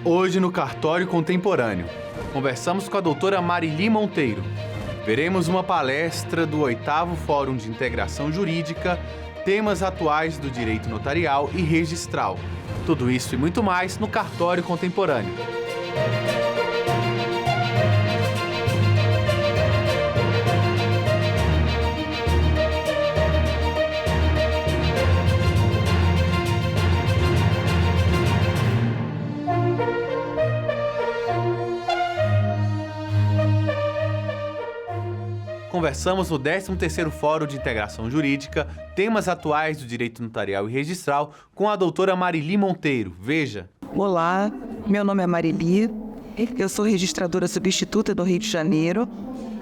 Hoje no Cartório Contemporâneo, conversamos com a doutora Marili Monteiro. Veremos uma palestra do 8º Fórum de Integração Jurídica, temas atuais do direito notarial e registral. Tudo isso e muito mais no Cartório Contemporâneo. Conversamos no 13º Fórum de Integração Jurídica, temas atuais do direito notarial e registral, com a doutora Marili Monteiro. Veja. Olá, meu nome é Marili, eu sou registradora substituta do Rio de Janeiro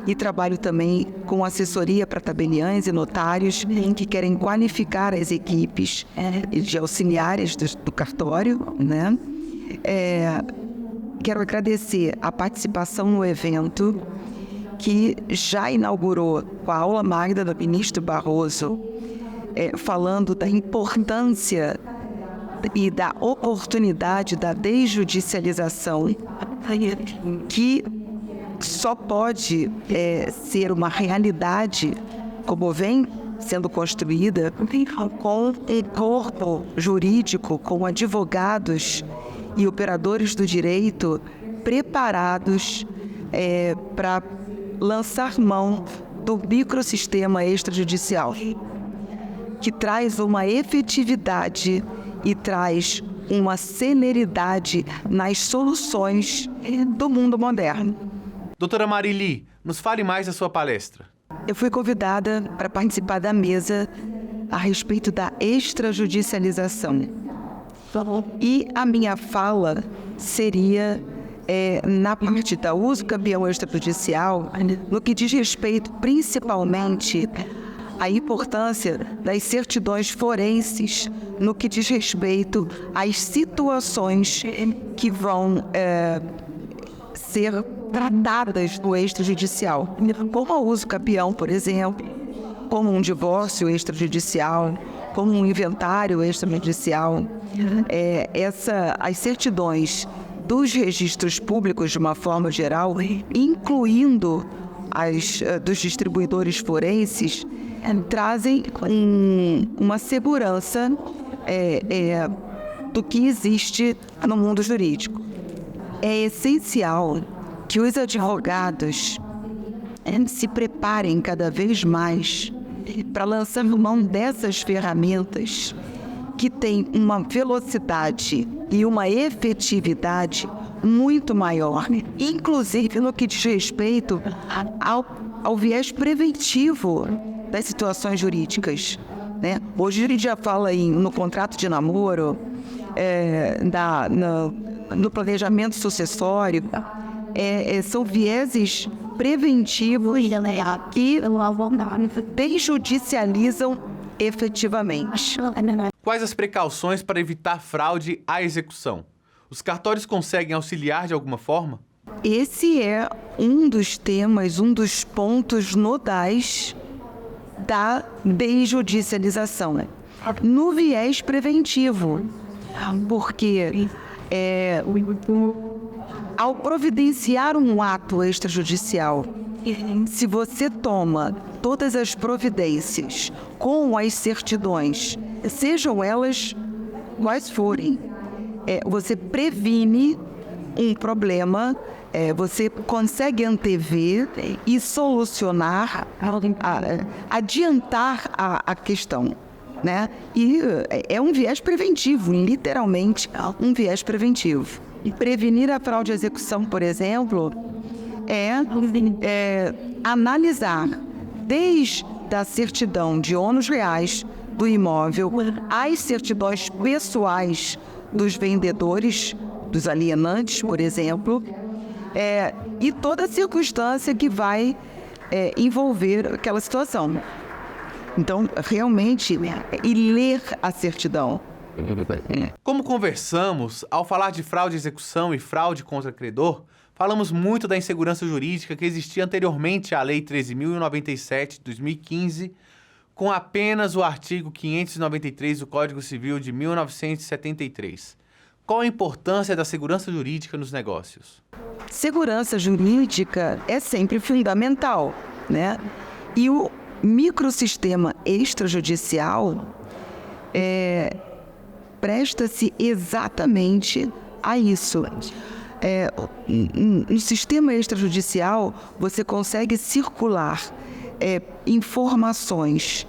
e trabalho também com assessoria para tabeliães e notários que querem qualificar as equipes de auxiliares do cartório, né? Quero agradecer a participação no evento que já inaugurou com a aula magna do ministro Barroso, falando da importância e da oportunidade da desjudicialização, que só pode ser uma realidade, como vem sendo construída, com um corpo jurídico, com advogados e operadores do direito preparados para lançar mão do microsistema extrajudicial, que traz uma efetividade e traz uma celeridade nas soluções do mundo moderno. Doutora Marili, nos fale mais da sua palestra. Eu fui convidada para participar da mesa a respeito da extrajudicialização. E a minha fala seria na parte da uso cambião extrajudicial, no que diz respeito principalmente à importância das certidões forenses, no que diz respeito às situações que vão ser tratadas no extrajudicial, como o uso cambião, por exemplo, como um divórcio extrajudicial, como um inventário extrajudicial. As certidões dos registros públicos, de uma forma geral, incluindo as dos distribuidores forenses, trazem uma segurança do que existe no mundo jurídico. É essencial que os advogados se preparem cada vez mais para lançar mão dessas ferramentas que têm uma velocidade e uma efetividade muito maior, inclusive no que diz respeito ao viés preventivo das situações jurídicas, né? Hoje a gente já fala no contrato de namoro, no planejamento sucessório, são vieses preventivos que desjudicializam efetivamente. Quais as precauções para evitar fraude à execução? Os cartórios conseguem auxiliar de alguma forma? Esse é um dos temas, um dos pontos nodais da desjudicialização, no viés preventivo, porque ao providenciar um ato extrajudicial, se você toma todas as providências com as certidões, sejam elas quais forem, você previne um problema, você consegue antever e solucionar, adiantar a questão, né? E é um viés preventivo, literalmente um viés preventivo. E prevenir a fraude à execução, por exemplo, analisar desde a certidão de ônus reais do imóvel, as certidões pessoais dos vendedores, dos alienantes, por exemplo, e toda a circunstância que vai envolver aquela situação. Então, realmente, e ler a certidão. Como conversamos, ao falar de fraude à execução e fraude contra credor, falamos muito da insegurança jurídica que existia anteriormente à Lei 13.097 de 2015, com apenas o artigo 593 do Código Civil de 1973. Qual a importância da segurança jurídica nos negócios? Segurança jurídica é sempre fundamental, né? E o microsistema extrajudicial presta-se exatamente a isso. No sistema extrajudicial, você consegue circular informações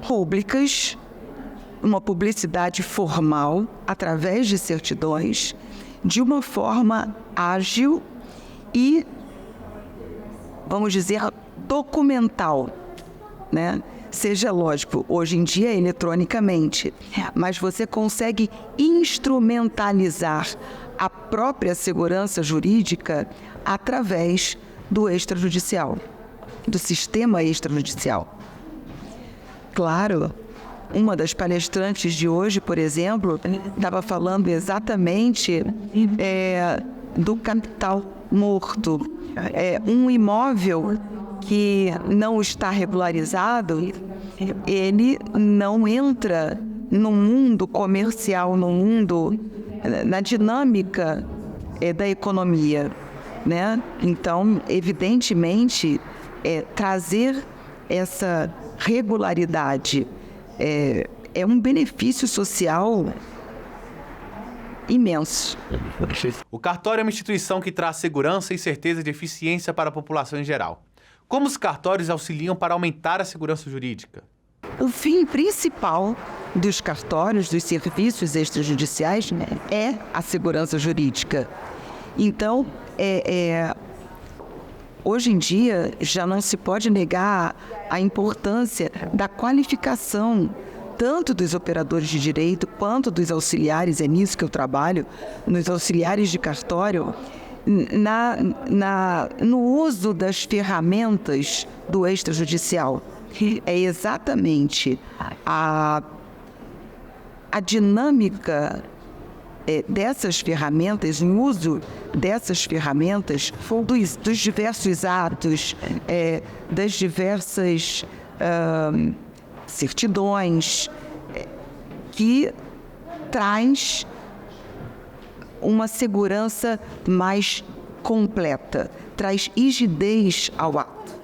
públicas, uma publicidade formal, através de certidões, de uma forma ágil e, vamos dizer, documental, né? Seja lógico, hoje em dia eletronicamente, mas você consegue instrumentalizar a própria segurança jurídica através do extrajudicial, do sistema extrajudicial. Claro, uma das palestrantes de hoje, por exemplo, estava falando exatamente do capital morto. Um imóvel que não está regularizado, ele não entra no mundo comercial, na dinâmica da economia, né? Então, evidentemente, trazer essa regularidade é um benefício social imenso. O cartório é uma instituição que traz segurança e certeza de eficiência para a população em geral. Como os cartórios auxiliam para aumentar a segurança jurídica? O fim principal dos cartórios, dos serviços extrajudiciais, é a segurança jurídica. Então, hoje em dia, já não se pode negar a importância da qualificação tanto dos operadores de direito quanto dos auxiliares, é nisso que eu trabalho, nos auxiliares de cartório, no uso das ferramentas do extrajudicial. É exatamente a dinâmica dessas ferramentas, o uso dessas ferramentas, dos diversos atos, das diversas certidões, que traz uma segurança mais completa, traz rigidez ao ato.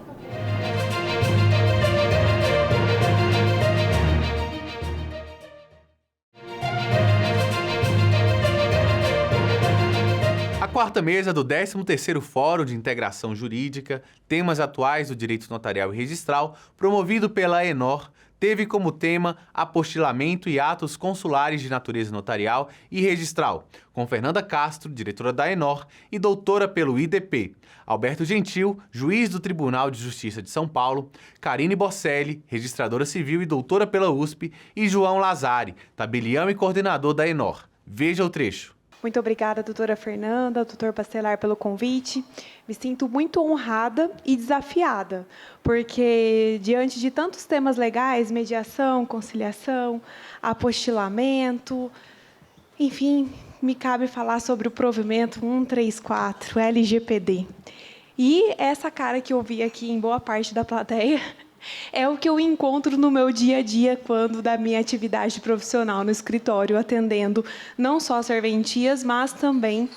A quarta mesa do 13º Fórum de Integração Jurídica, Temas Atuais do Direito Notarial e Registral, promovido pela ENOR, teve como tema apostilamento e atos consulares de natureza notarial e registral, com Fernanda Castro, diretora da ENOR e doutora pelo IDP, Alberto Gentil, juiz do Tribunal de Justiça de São Paulo, Karine Bosselli, registradora civil e doutora pela USP, e João Lazari, tabelião e coordenador da ENOR. Veja o trecho. Muito obrigada, doutora Fernanda, doutor Bacelar, pelo convite. Me sinto muito honrada e desafiada, porque, diante de tantos temas legais, mediação, conciliação, apostilamento, enfim, me cabe falar sobre o provimento 134, LGPD. E essa cara que eu vi aqui em boa parte da plateia é o que eu encontro no meu dia a dia quando da minha atividade profissional no escritório, atendendo não só serventias, mas também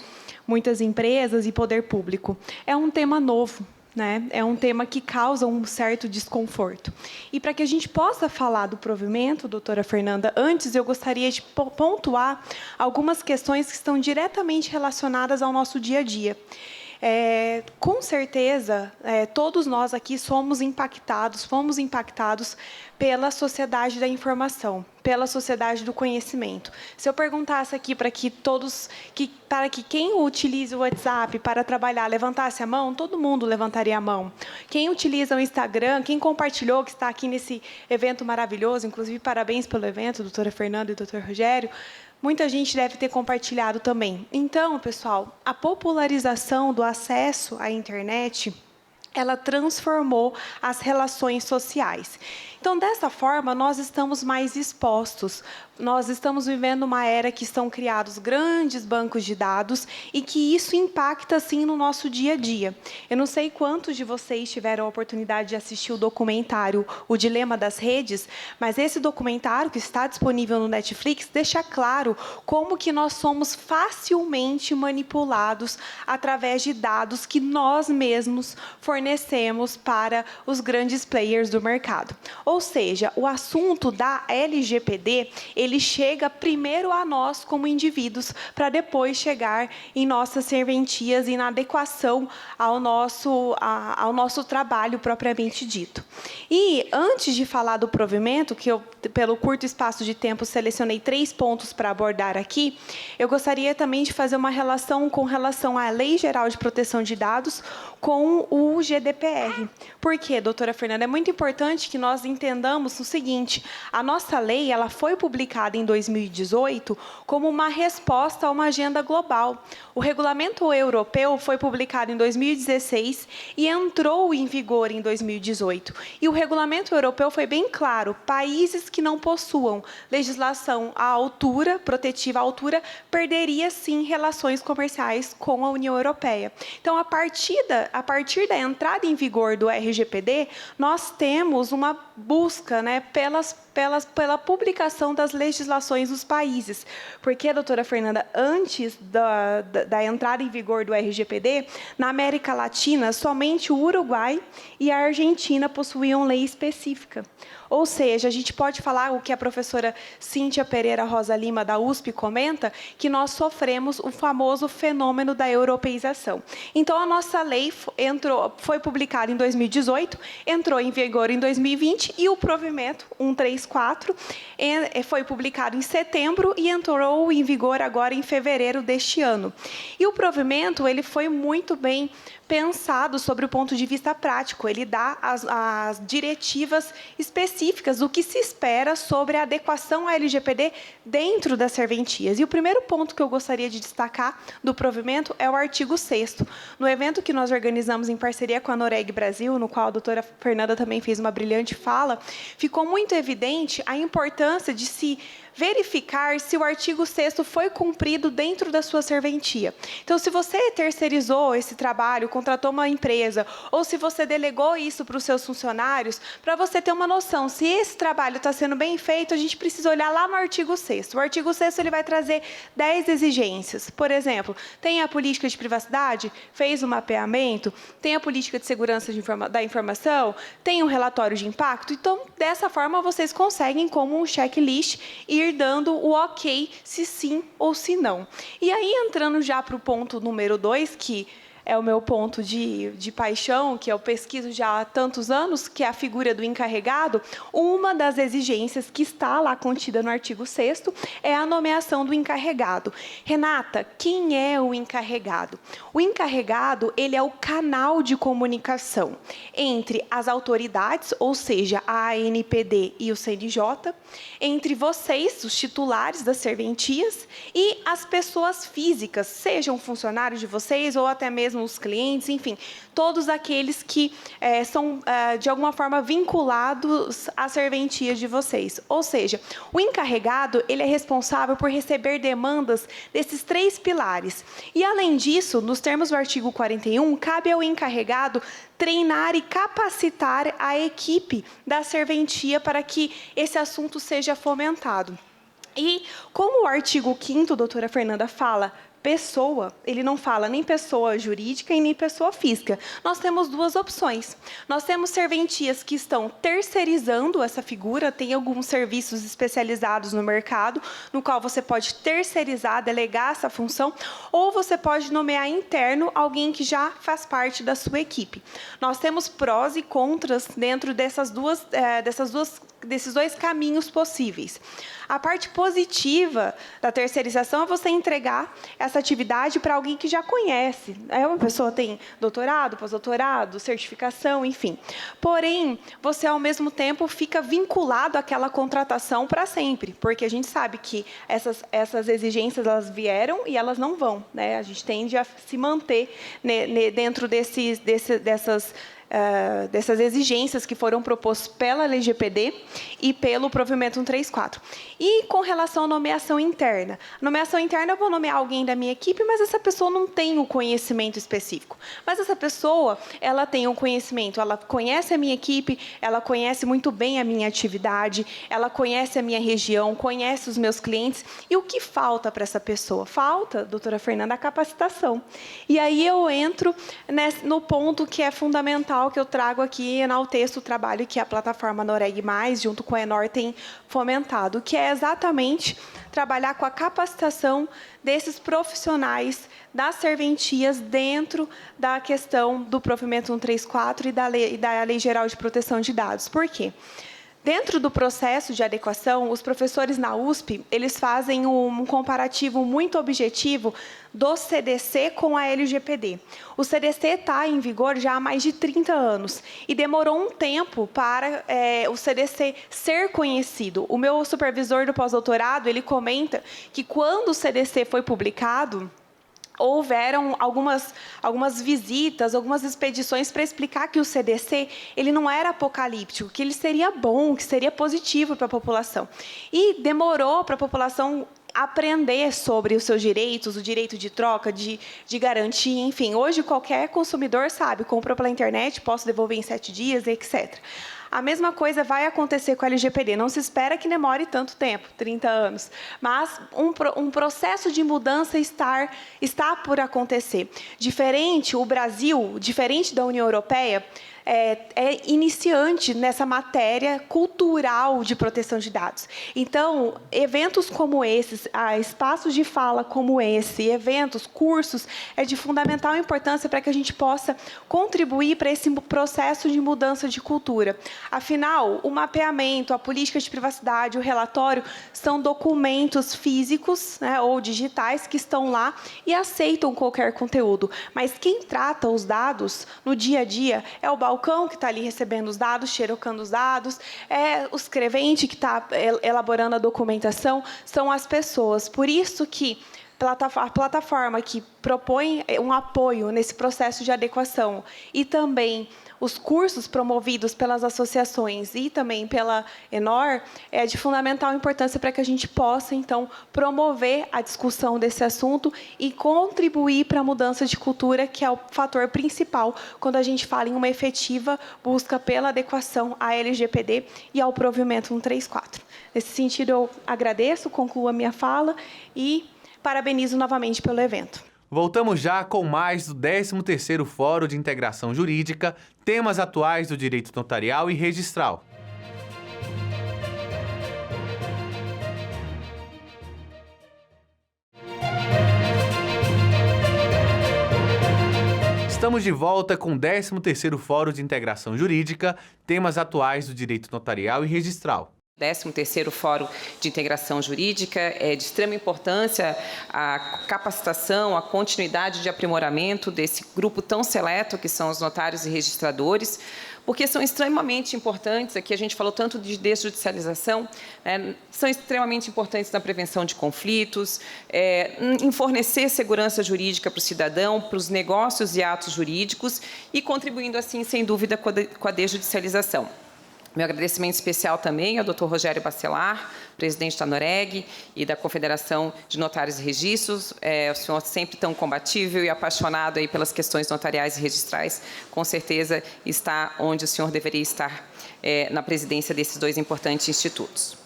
muitas empresas e poder público. É um tema novo, né? É um tema que causa um certo desconforto. E para que a gente possa falar do provimento, doutora Fernanda, antes eu gostaria de pontuar algumas questões que estão diretamente relacionadas ao nosso dia a dia. Com certeza, todos nós aqui fomos impactados pela sociedade da informação, pela sociedade do conhecimento. Se eu perguntasse aqui para que quem utiliza o WhatsApp para trabalhar levantasse a mão, todo mundo levantaria a mão. Quem utiliza o Instagram, quem compartilhou, que está aqui nesse evento maravilhoso, inclusive parabéns pelo evento, doutora Fernanda e doutor Rogério, muita gente deve ter compartilhado também. Então, pessoal, a popularização do acesso à internet, ela transformou as relações sociais. Então, dessa forma, nós estamos mais expostos. Nós estamos vivendo uma era que estão criados grandes bancos de dados e que isso impacta, sim, no nosso dia a dia. Eu não sei quantos de vocês tiveram a oportunidade de assistir o documentário O Dilema das Redes, mas esse documentário, que está disponível no Netflix, deixa claro como que nós somos facilmente manipulados através de dados que nós mesmos fornecemos para os grandes players do mercado. Ou seja, o assunto da LGPD, ele chega primeiro a nós como indivíduos, para depois chegar em nossas serventias e na adequação ao nosso trabalho propriamente dito. E, antes de falar do provimento, que eu, pelo curto espaço de tempo, selecionei 3 pontos para abordar aqui, eu gostaria também de fazer uma relação com relação à Lei Geral de Proteção de Dados com o GDPR. Por quê, doutora Fernanda? É muito importante que nós entendamos o seguinte: a nossa lei, ela foi publicada em 2018 como uma resposta a uma agenda global. O regulamento europeu foi publicado em 2016 e entrou em vigor em 2018. E o regulamento europeu foi bem claro: países que não possuam legislação à altura, protetiva à altura, perderia sim relações comerciais com a União Europeia. Então, a partir da entrada em vigor do RGPD, nós temos uma busca, né, pela publicação das legislações dos países. Porque, doutora Fernanda, antes da entrada em vigor do RGPD, na América Latina, somente o Uruguai e a Argentina possuíam lei específica. Ou seja, a gente pode falar o que a professora Cíntia Pereira Rosa Lima, da USP, comenta, que nós sofremos o famoso fenômeno da europeização. Então, a nossa lei foi publicada em 2018, entrou em vigor em 2020, e o provimento 134 foi publicado em setembro e entrou em vigor agora em fevereiro deste ano. E o provimento, ele foi muito bem pensado sobre o ponto de vista prático. Ele dá as diretivas específicas do que se espera sobre a adequação à LGPD dentro das serventias. E o primeiro ponto que eu gostaria de destacar do provimento é o artigo 6º. No evento que nós organizamos em parceria com a Noreg Brasil, no qual a doutora Fernanda também fez uma brilhante fala, ficou muito evidente a importância de se verificar se o artigo 6º foi cumprido dentro da sua serventia. Então, se você terceirizou esse trabalho, contratou uma empresa, ou se você delegou isso para os seus funcionários, para você ter uma noção se esse trabalho está sendo bem feito, a gente precisa olhar lá no artigo 6º. O artigo 6º ele vai trazer 10 exigências. Por exemplo, tem a política de privacidade, fez o mapeamento, tem a política de segurança da informação, tem um relatório de impacto. Então, dessa forma, vocês conseguem, como um checklist, ir dando o ok, se sim ou se não. E aí, entrando já para o ponto número 2, que é o meu ponto de paixão, que eu pesquiso já há tantos anos, que é a figura do encarregado, uma das exigências que está lá contida no artigo 6º é a nomeação do encarregado. Renata, quem é o encarregado? O encarregado, ele é o canal de comunicação entre as autoridades, ou seja, a ANPD e o CNJ, entre vocês, os titulares das serventias, e as pessoas físicas, sejam funcionários de vocês ou até mesmo os clientes, enfim, todos aqueles que são, de alguma forma, vinculados às serventias de vocês. Ou seja, o encarregado, ele é responsável por receber demandas desses 3 pilares. E, além disso, nos termos do artigo 41, cabe ao encarregado treinar e capacitar a equipe da serventia para que esse assunto seja fomentado. E, como o artigo 5º, doutora Fernanda, fala pessoa, ele não fala nem pessoa jurídica e nem pessoa física. Nós temos 2 opções. Nós temos serventias que estão terceirizando essa figura, tem alguns serviços especializados no mercado, no qual você pode terceirizar, delegar essa função, ou você pode nomear interno alguém que já faz parte da sua equipe. Nós temos prós e contras dentro desses 2 caminhos possíveis. A parte positiva da terceirização é você entregar essa atividade para alguém que já conhece. Uma pessoa tem doutorado, pós-doutorado, certificação, enfim. Porém, você, ao mesmo tempo, fica vinculado àquela contratação para sempre, porque a gente sabe que essas exigências elas vieram e elas não vão, né? A gente tende a se manter dentro dessas dessas exigências que foram propostas pela LGPD e pelo provimento 134. E com relação à nomeação interna. Nomeação interna, eu vou nomear alguém da minha equipe, mas essa pessoa não tem o conhecimento específico. Mas essa pessoa, ela tem um conhecimento, ela conhece a minha equipe, ela conhece muito bem a minha atividade, ela conhece a minha região, conhece os meus clientes. E o que falta para essa pessoa? Falta, doutora Fernanda, a capacitação. E aí eu entro no ponto que é fundamental, que eu trago aqui, enalteço o trabalho que a plataforma Noreg+, junto com a Enor, tem fomentado, que é exatamente trabalhar com a capacitação desses profissionais das serventias dentro da questão do provimento 134 e da Lei Geral de Proteção de Dados. Por quê? Dentro do processo de adequação, os professores na USP, eles fazem um comparativo muito objetivo do CDC com a LGPD. O CDC está em vigor já há mais de 30 anos e demorou um tempo para o CDC ser conhecido. O meu supervisor do pós-doutorado, ele comenta que quando o CDC foi publicado, houveram algumas visitas, algumas expedições para explicar que o CDC ele não era apocalíptico, que ele seria bom, que seria positivo para a população. E demorou para a população aprender sobre os seus direitos, o direito de troca, de garantia, enfim. Hoje, qualquer consumidor sabe, comprou pela internet, posso devolver em 7 dias, etc. A mesma coisa vai acontecer com a LGPD. Não se espera que demore tanto tempo, 30 anos. Mas um processo de mudança está por acontecer. O Brasil, diferente da União Europeia, é iniciante nessa matéria cultural de proteção de dados. Então, eventos como esses, espaços de fala como esse, eventos, cursos, é de fundamental importância para que a gente possa contribuir para esse processo de mudança de cultura. Afinal, o mapeamento, a política de privacidade, o relatório, são documentos físicos, né, ou digitais que estão lá e aceitam qualquer conteúdo. Mas quem trata os dados no dia a dia é o balcão que está ali recebendo os dados, xerocando os dados, é o escrevente que está elaborando a documentação, são as pessoas. Por isso que a plataforma que propõe um apoio nesse processo de adequação e também os cursos promovidos pelas associações e também pela Enor é de fundamental importância para que a gente possa, então, promover a discussão desse assunto e contribuir para a mudança de cultura, que é o fator principal quando a gente fala em uma efetiva busca pela adequação à LGPD e ao provimento 134. Nesse sentido, eu agradeço, concluo a minha fala e parabenizo novamente pelo evento. Voltamos já com mais do 13º Fórum de Integração Jurídica, temas atuais do direito notarial e registral. Estamos de volta com o 13º Fórum de Integração Jurídica, temas atuais do direito notarial e registral. 13º Fórum de Integração Jurídica é de extrema importância a capacitação, a continuidade de aprimoramento desse grupo tão seleto que são os notários e registradores, porque são extremamente importantes, aqui a gente falou tanto de desjudicialização, são extremamente importantes na prevenção de conflitos, em fornecer segurança jurídica para o cidadão, para os negócios e atos jurídicos e contribuindo assim, sem dúvida, com a desjudicialização. Meu agradecimento especial também ao Dr. Rogério Bacelar, presidente da Noreg e da Confederação de Notários e Registros. O senhor sempre tão combatível e apaixonado aí pelas questões notariais e registrais, com certeza está onde o senhor deveria estar na presidência desses dois importantes institutos.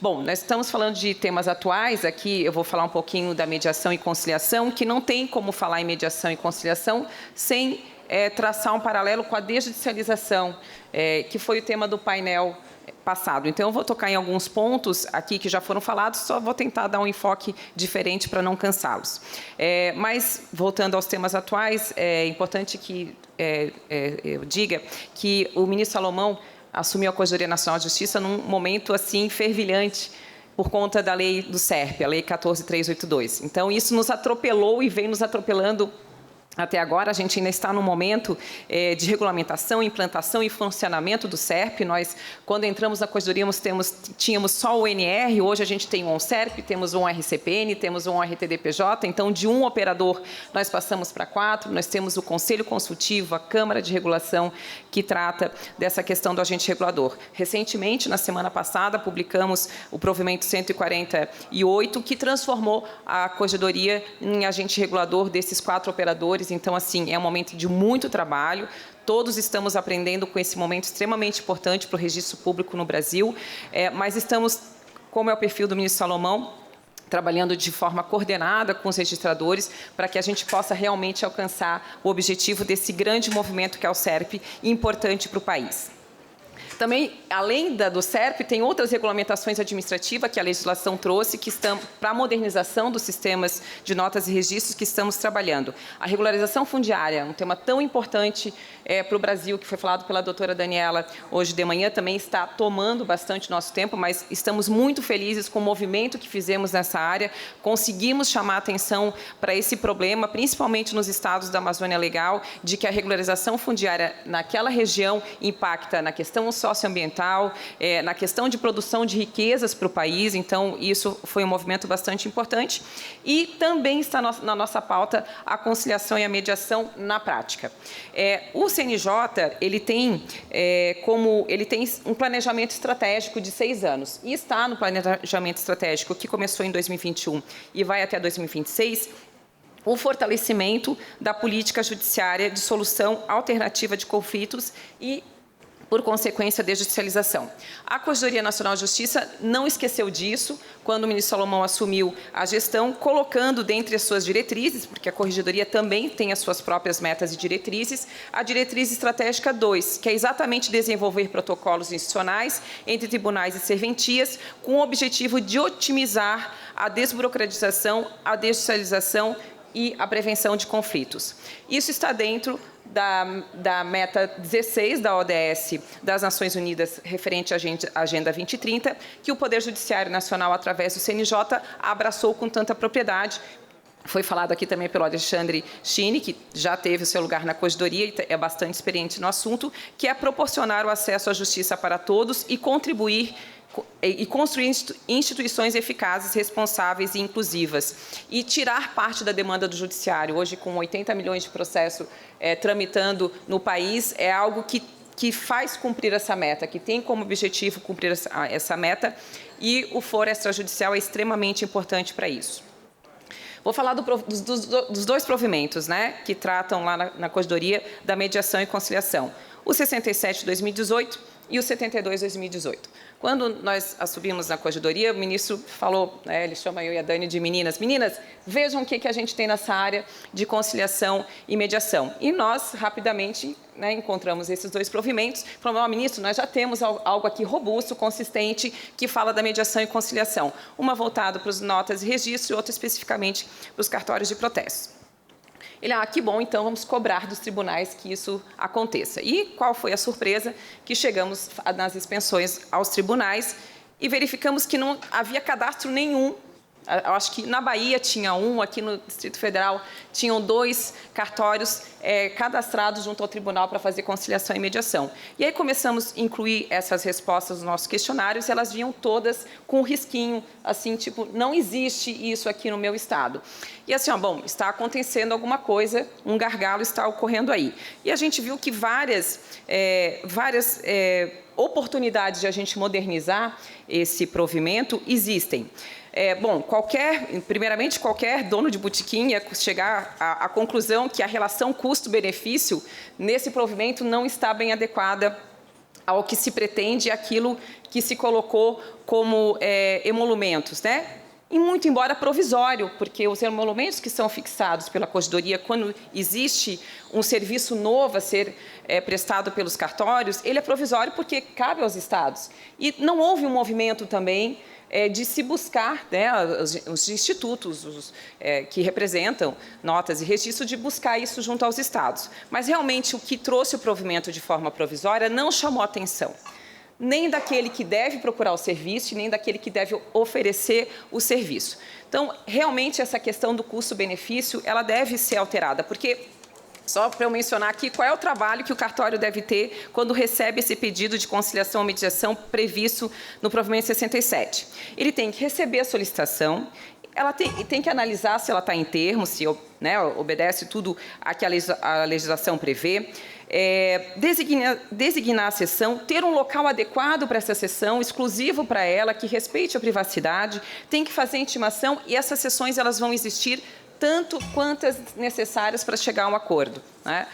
Bom, nós estamos falando de temas atuais, aqui eu vou falar um pouquinho da mediação e conciliação, que não tem como falar em mediação e conciliação sem traçar um paralelo com a desjudicialização, que foi o tema do painel passado. Então, eu vou tocar em alguns pontos aqui que já foram falados, só vou tentar dar um enfoque diferente para não cansá-los. Mas, voltando aos temas atuais, é importante que eu diga que o ministro Salomão assumiu a Corregedoria Nacional de Justiça num momento assim fervilhante, por conta da lei do SERP, a lei 14.382. Então, isso nos atropelou e vem nos atropelando Até agora, a gente ainda está no momento de regulamentação, implantação e funcionamento do SERP. Nós, quando entramos na Corregedoria, tínhamos só o NR, hoje a gente tem um SERP, temos um RCPN, temos um RTDPJ, então, de um operador, nós passamos para 4, nós temos o Conselho Consultivo, a Câmara de Regulação, que trata dessa questão do agente regulador. Recentemente, na semana passada, publicamos o provimento 148, que transformou a Corregedoria em agente regulador desses 4 operadores. Então, assim, é um momento de muito trabalho. Todos estamos aprendendo com esse momento extremamente importante para o registro público no Brasil, mas estamos, como é o perfil do ministro Salomão, trabalhando de forma coordenada com os registradores para que a gente possa realmente alcançar o objetivo desse grande movimento que é o SERP, importante para o país. Também, além do SERP, tem outras regulamentações administrativas que a legislação trouxe, que estão para a modernização dos sistemas de notas e registros que estamos trabalhando. A regularização fundiária, um tema tão importante para o Brasil, que foi falado pela doutora Daniela hoje de manhã, também está tomando bastante nosso tempo, mas estamos muito felizes com o movimento que fizemos nessa área, conseguimos chamar a atenção para esse problema, principalmente nos estados da Amazônia Legal, de que a regularização fundiária naquela região impacta na questão socioambiental, na questão de produção de riquezas para o país, então isso foi um movimento bastante importante. E também está na nossa pauta a conciliação e a mediação na prática. O CNJ, ele tem um planejamento estratégico de 6 anos, e está no planejamento estratégico que começou em 2021 e vai até 2026, o fortalecimento da política judiciária de solução alternativa de conflitos e, por consequência, desjudicialização. A Corregedoria Nacional de Justiça não esqueceu disso quando o ministro Salomão assumiu a gestão, colocando dentre as suas diretrizes, porque a Corregedoria também tem as suas próprias metas e diretrizes, a diretriz estratégica 2, que é exatamente desenvolver protocolos institucionais entre tribunais e serventias, com o objetivo de otimizar a desburocratização, a desjudicialização e a prevenção de conflitos. Isso está dentro da meta 16 da ODS das Nações Unidas referente à Agenda 2030, que o Poder Judiciário Nacional, através do CNJ, abraçou com tanta propriedade. Foi falado aqui também pelo Alexandre Chini, que já teve o seu lugar na Corregedoria e é bastante experiente no assunto, que é proporcionar o acesso à justiça para todos e contribuir e construir instituições eficazes, responsáveis e inclusivas. E tirar parte da demanda do judiciário. Hoje, com 80 milhões de processos tramitando no país, é algo que faz cumprir essa meta, que tem como objetivo cumprir essa meta, e o foro extrajudicial é extremamente importante para isso. Vou falar dos 2 provimentos, né, que tratam lá na Corregedoria da mediação e conciliação. O 67 de 2018 e o 72 de 2018. Quando nós assumimos na Corregedoria, o ministro falou, ele chama eu e a Dani de meninas, vejam o que a gente tem nessa área de conciliação e mediação. E nós, rapidamente, encontramos esses 2 provimentos, falamos, ministro, nós já temos algo aqui robusto, consistente, que fala da mediação e conciliação. Uma voltada para as notas e registro e outra especificamente para os cartórios de protestos. Ele, que bom, então vamos cobrar dos tribunais que isso aconteça. E qual foi a surpresa? Que chegamos nas expensões aos tribunais e verificamos que não havia cadastro nenhum. Eu acho que na Bahia tinha um, aqui no Distrito Federal tinham 2 cartórios cadastrados junto ao tribunal para fazer conciliação e mediação. E aí começamos a incluir essas respostas nos nossos questionários e elas vinham todas com um risquinho, assim, tipo, não existe isso aqui no meu estado. E assim, está acontecendo alguma coisa, um gargalo está ocorrendo aí. E a gente viu que várias oportunidades de a gente modernizar esse provimento existem. Primeiramente, qualquer dono de botequim ia chegar à conclusão que a relação custo-benefício nesse provimento não está bem adequada ao que se pretende e aquilo que se colocou como emolumentos, né? E muito embora provisório, porque os emolumentos que são fixados pela Corregedoria, quando existe um serviço novo a ser prestado pelos cartórios, ele é provisório porque cabe aos estados. E não houve um movimento também de se buscar, os institutos que representam notas e registro, de buscar isso junto aos estados. Mas, realmente, o que trouxe o provimento de forma provisória não chamou atenção, nem daquele que deve procurar o serviço, nem daquele que deve oferecer o serviço. Então, realmente, essa questão do custo-benefício, ela deve ser alterada, porque Só para eu mencionar aqui qual é o trabalho que o cartório deve ter quando recebe esse pedido de conciliação ou mediação previsto no provimento 67. Ele tem que receber a solicitação, ela tem que analisar se ela está em termos, se, né, obedece tudo a que a legislação prevê, designar a sessão, ter um local adequado para essa sessão, exclusivo para ela, que respeite a privacidade, tem que fazer intimação e essas sessões elas vão existir tanto quantas necessárias para chegar a um acordo, né?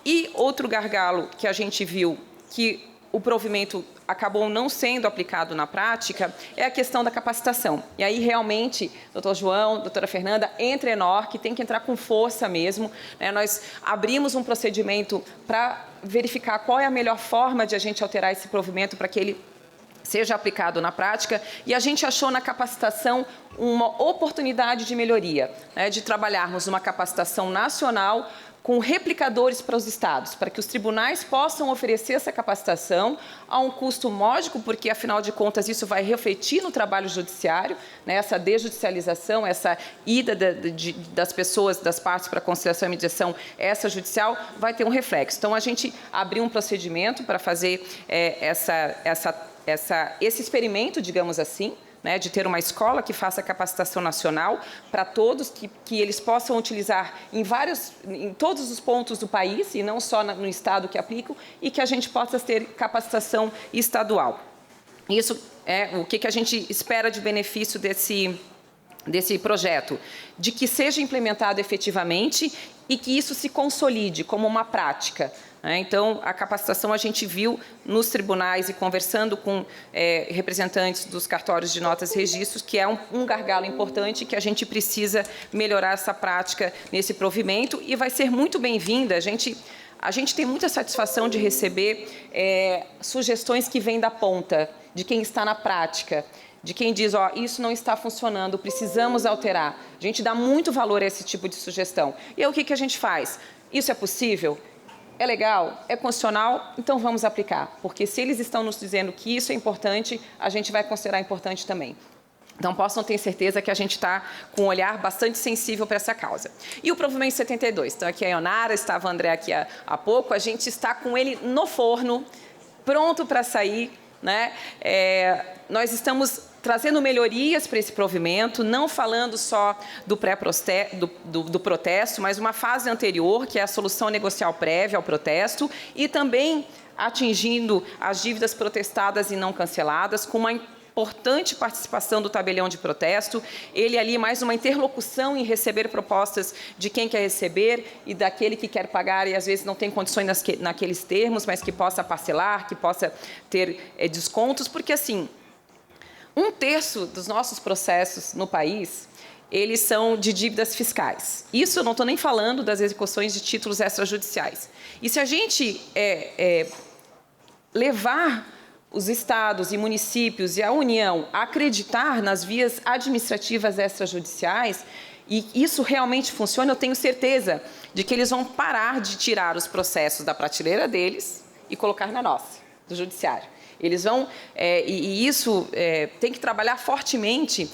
E outro gargalo que a gente viu que o provimento acabou não sendo aplicado na prática é a questão da capacitação. E aí, realmente, doutor João, doutora Fernanda, entre ENOR, que tem que entrar com força mesmo, né? Nós abrimos um procedimento para verificar qual é a melhor forma de a gente alterar esse provimento para que ele seja aplicado na prática, e a gente achou na capacitação uma oportunidade de melhoria, né, de trabalharmos uma capacitação nacional com replicadores para os estados, para que os tribunais possam oferecer essa capacitação a um custo módico, porque, afinal de contas, isso vai refletir no trabalho judiciário, né, essa desjudicialização, essa ida das pessoas, das partes para conciliação e mediação extrajudicial, vai ter um reflexo. Então, a gente abriu um procedimento para fazer esse experimento, digamos assim, né, de ter uma escola que faça capacitação nacional para todos, que eles possam utilizar em todos os pontos do país, e não só no estado que aplicam, e que a gente possa ter capacitação estadual. Isso é o que a gente espera de benefício desse projeto, de que seja implementado efetivamente e que isso se consolide como uma prática. Então, a capacitação a gente viu nos tribunais e conversando com representantes dos cartórios de notas e registros, que é um gargalo importante, que a gente precisa melhorar essa prática nesse provimento, e vai ser muito bem-vinda. A gente tem muita satisfação de receber sugestões que vêm da ponta, de quem está na prática, de quem diz, ó, isso não está funcionando, precisamos alterar. A gente dá muito valor a esse tipo de sugestão. E aí, o que a gente faz? Isso é possível? É legal? É constitucional? Então vamos aplicar. Porque se eles estão nos dizendo que isso é importante, a gente vai considerar importante também. Então, possam ter certeza que a gente está com um olhar bastante sensível para essa causa. E o provimento 72? Então, aqui a Ionara, estava a André aqui há pouco, a gente está com ele no forno, pronto para sair, né? Nós estamos trazendo melhorias para esse provimento, não falando só do protesto, mas uma fase anterior, que é a solução negocial prévia ao protesto, e também atingindo as dívidas protestadas e não canceladas, com uma importante participação do tabelião de protesto, ele ali mais uma interlocução em receber propostas de quem quer receber e daquele que quer pagar e às vezes não tem condições naqueles termos, mas que possa parcelar, que possa ter descontos, porque assim, 1/3 dos nossos processos no país, eles são de dívidas fiscais. Isso eu não estou nem falando das execuções de títulos extrajudiciais. E se a gente levar os estados e municípios e a União a acreditar nas vias administrativas extrajudiciais, e isso realmente funciona, eu tenho certeza de que eles vão parar de tirar os processos da prateleira deles e colocar na nossa, do judiciário. Eles vão, isso tem que trabalhar fortemente.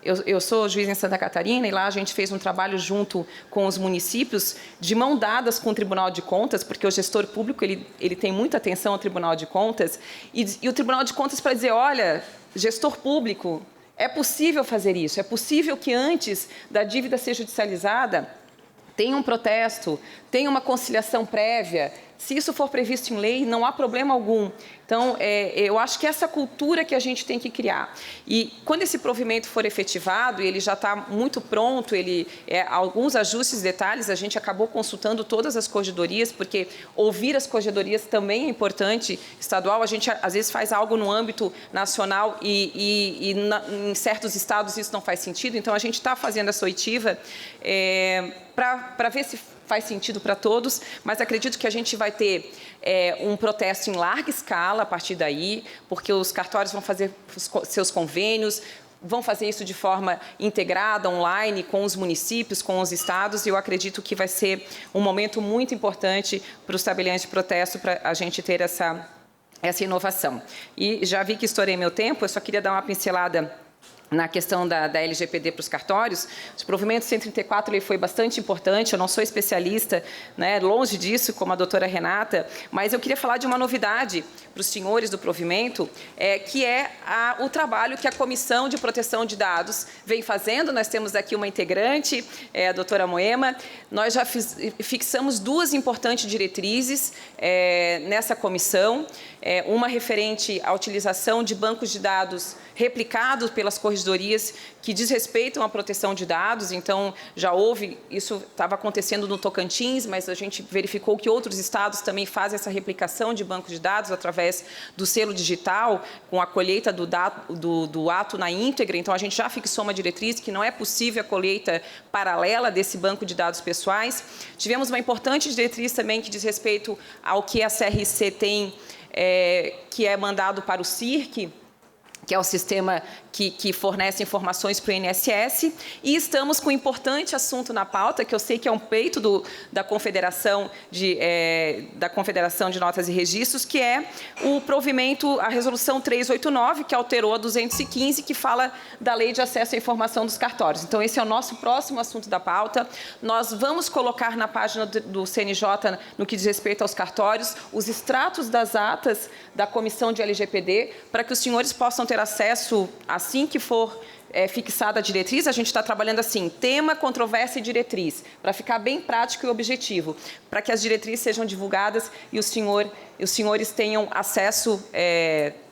Eu sou juiz em Santa Catarina e lá a gente fez um trabalho junto com os municípios, de mão dadas com o Tribunal de Contas, porque o gestor público ele tem muita atenção ao Tribunal de Contas, e o Tribunal de Contas para dizer, olha, gestor público, é possível fazer isso, é possível que antes da dívida ser judicializada tenha um protesto, tenha uma conciliação prévia. Se isso for previsto em lei, não há problema algum. Então, eu acho que essa cultura que a gente tem que criar. E quando esse provimento for efetivado, e ele já está muito pronto, alguns ajustes, detalhes, a gente acabou consultando todas as corregedorias, porque ouvir as corregedorias também é importante, estadual. A gente, às vezes, faz algo no âmbito nacional e em certos estados isso não faz sentido. Então, a gente está fazendo essa oitiva para ver se faz sentido para todos, mas acredito que a gente vai ter um protesto em larga escala a partir daí, porque os cartórios vão fazer seus convênios, vão fazer isso de forma integrada, online, com os municípios, com os estados, e eu acredito que vai ser um momento muito importante para os tabeliões de protesto, para a gente ter essa inovação. E já vi que estourei meu tempo, eu só queria dar uma pincelada na questão da LGPD para os cartórios. O provimento 134 ele foi bastante importante, eu não sou especialista, né, longe disso, como a doutora Renata, mas eu queria falar de uma novidade para os senhores do provimento, que é o trabalho que a Comissão de Proteção de Dados vem fazendo. Nós temos aqui uma integrante, a doutora Moema. Nós já fixamos 2 importantes diretrizes nessa comissão, uma referente à utilização de bancos de dados replicados pelas corregedorias que desrespeitam a proteção de dados. Então, já houve, isso estava acontecendo no Tocantins, mas a gente verificou que outros estados também fazem essa replicação de bancos de dados através do selo digital, com a colheita do ato na íntegra. Então, a gente já fixou uma diretriz que não é possível a colheita paralela desse banco de dados pessoais. Tivemos uma importante diretriz também que diz respeito ao que a CRC tem, que é mandado para o CIRC, que é o sistema que fornece informações para o INSS, e estamos com um importante assunto na pauta, que eu sei que é um peito da Confederação de Notas e Registros, que é o provimento, a Resolução 389, que alterou a 215, que fala da Lei de Acesso à Informação dos Cartórios. Então, esse é o nosso próximo assunto da pauta. Nós vamos colocar na página do CNJ, no que diz respeito aos cartórios, os extratos das atas da Comissão de LGPD, para que os senhores possam ter acesso, assim que for fixada a diretriz. A gente está trabalhando assim, tema, controvérsia e diretriz, para ficar bem prático e objetivo, para que as diretrizes sejam divulgadas e os senhores tenham acesso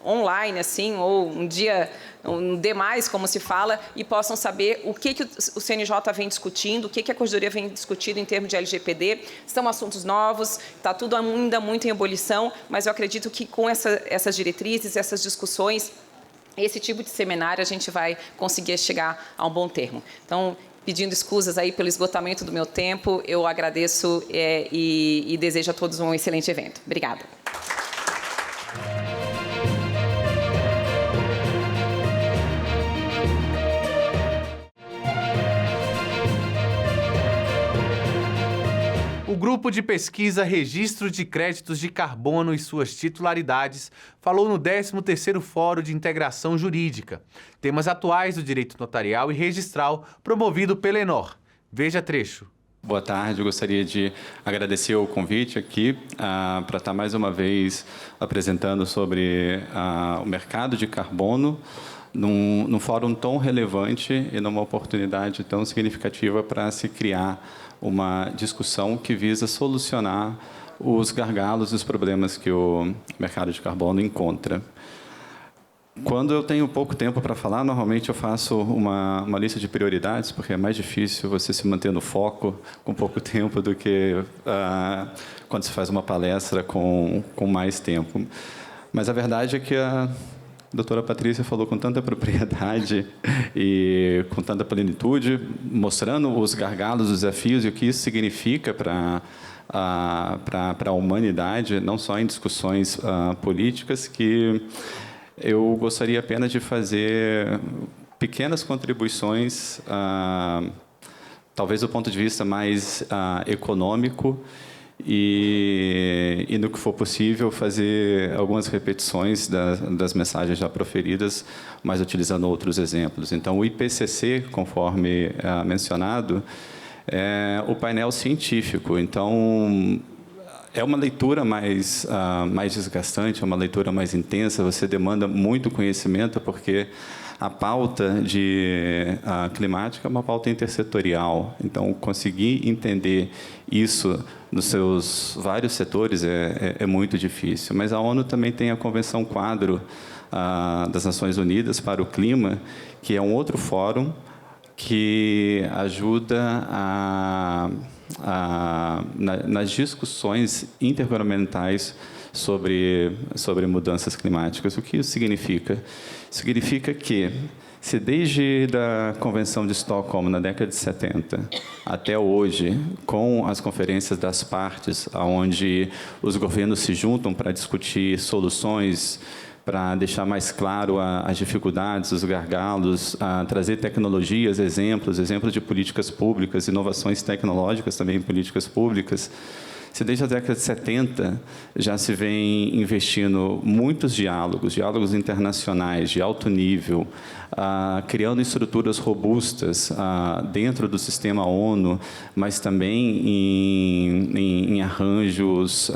online, assim, ou um demais, como se fala, e possam saber o que o CNJ vem discutindo, o que a Corregedoria vem discutindo em termos de LGPD. São assuntos novos, está tudo ainda muito em ebulição, mas eu acredito que com essas diretrizes, essas discussões, esse tipo de seminário a gente vai conseguir chegar a um bom termo. Então, pedindo escusas aí pelo esgotamento do meu tempo, eu agradeço e desejo a todos um excelente evento. Obrigada. O Grupo de Pesquisa Registro de Créditos de Carbono e suas titularidades falou no 13º Fórum de Integração Jurídica, temas atuais do direito notarial e registral, promovido pela Enor. Veja trecho. Boa tarde, eu gostaria de agradecer o convite aqui para estar mais uma vez apresentando sobre o mercado de carbono num fórum tão relevante e numa oportunidade tão significativa para se criar uma discussão que visa solucionar os gargalos e os problemas que o mercado de carbono encontra. Quando eu tenho pouco tempo para falar, normalmente eu faço uma lista de prioridades, porque é mais difícil você se manter no foco com pouco tempo do que quando se faz uma palestra com mais tempo. Mas a verdade é que a doutora Patrícia falou com tanta propriedade e com tanta plenitude, mostrando os gargalos, os desafios e o que isso significa para a humanidade, não só em discussões políticas, que eu gostaria apenas de fazer pequenas contribuições, talvez do ponto de vista mais econômico, e no que for possível, fazer algumas repetições das mensagens já proferidas, mas utilizando outros exemplos. Então, o IPCC, conforme mencionado, é o painel científico. Então, é uma leitura mais desgastante, é uma leitura mais intensa, você demanda muito conhecimento, porque a pauta climática é uma pauta intersetorial. Então, conseguir entender isso nos seus vários setores é muito difícil. Mas a ONU também tem a Convenção Quadro das Nações Unidas para o Clima, que é um outro fórum que ajuda nas discussões intergovernamentais sobre mudanças climáticas. O que isso significa? Significa que, se desde a Convenção de Estocolmo, na década de 70, até hoje, com as conferências das partes, onde os governos se juntam para discutir soluções, para deixar mais claro as dificuldades, os gargalos, trazer tecnologias, exemplos de políticas públicas, inovações tecnológicas também em políticas públicas, Se desde a década de 70 já se vem investindo muitos diálogos internacionais de alto nível, criando estruturas robustas dentro do sistema ONU, mas também em arranjos